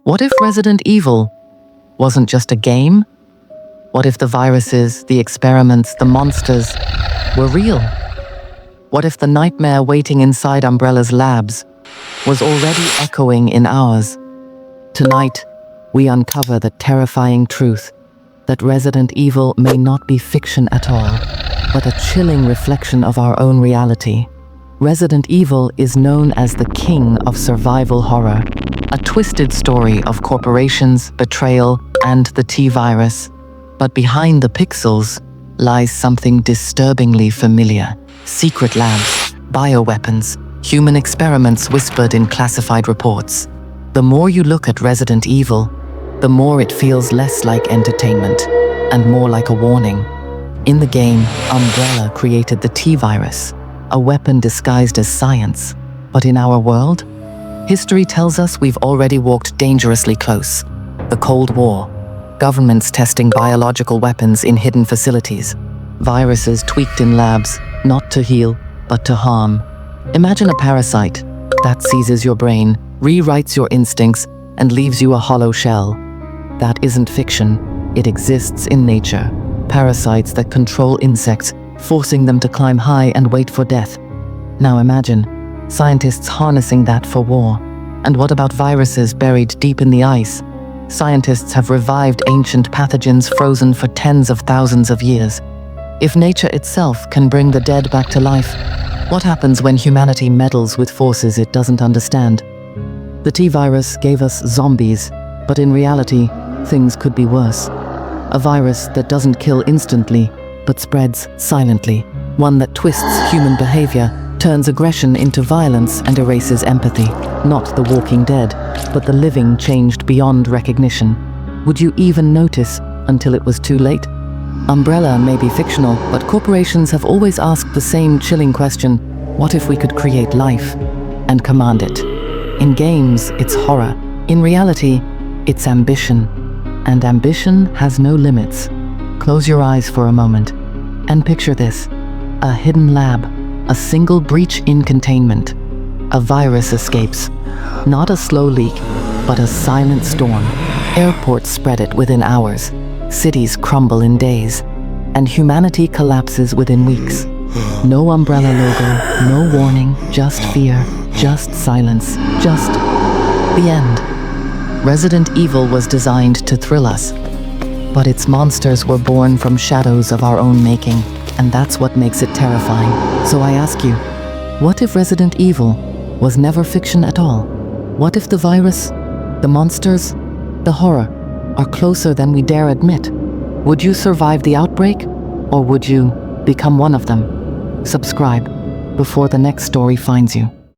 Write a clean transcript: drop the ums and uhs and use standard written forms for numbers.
What if Resident Evil wasn't just a game? What if the viruses, the experiments, the monsters were real? What if the nightmare waiting inside Umbrella's labs was already echoing in ours? Tonight, we uncover the terrifying truth that Resident Evil may not be fiction at all, but a chilling reflection of our own reality. Resident Evil is known as the king of survival horror, a twisted story of corporations, betrayal, and the T-virus. But behind the pixels lies something disturbingly familiar. Secret labs, bioweapons, human experiments whispered in classified reports. The more you look at Resident Evil, the more it feels less like entertainment and more like a warning. In the game, Umbrella created the T-virus, a weapon disguised as science. But in our world, history tells us we've already walked dangerously close. The Cold War, governments testing biological weapons in hidden facilities, viruses tweaked in labs, not to heal, but to harm. Imagine a parasite that seizes your brain, rewrites your instincts, and leaves you a hollow shell. That isn't fiction, it exists in nature. Parasites that control insects, forcing them to climb high and wait for death. Now imagine, scientists harnessing that for war. And what about viruses buried deep in the ice? Scientists have revived ancient pathogens frozen for tens of thousands of years. If nature itself can bring the dead back to life, what happens when humanity meddles with forces it doesn't understand? The T-virus gave us zombies, but in reality, things could be worse. A virus that doesn't kill instantly, but spreads silently. One that twists human behavior, turns aggression into violence and erases empathy. Not the walking dead, but the living changed beyond recognition. Would you even notice until it was too late? Umbrella may be fictional, but corporations have always asked the same chilling question: what if we could create life and command it? In games, it's horror. In reality, it's ambition. And ambition has no limits. Close your eyes for a moment and picture this: a hidden lab, a single breach in containment. A virus escapes, not a slow leak, but a silent storm. Airports spread it within hours, cities crumble in days, and humanity collapses within weeks. No Umbrella logo, no warning, just fear, just silence, just the end. Resident Evil was designed to thrill us, but its monsters were born from shadows of our own making, and that's what makes it terrifying. So I ask you, what if Resident Evil was never fiction at all? What if the virus, the monsters, the horror are closer than we dare admit? Would you survive the outbreak, or would you become one of them? Subscribe before the next story finds you.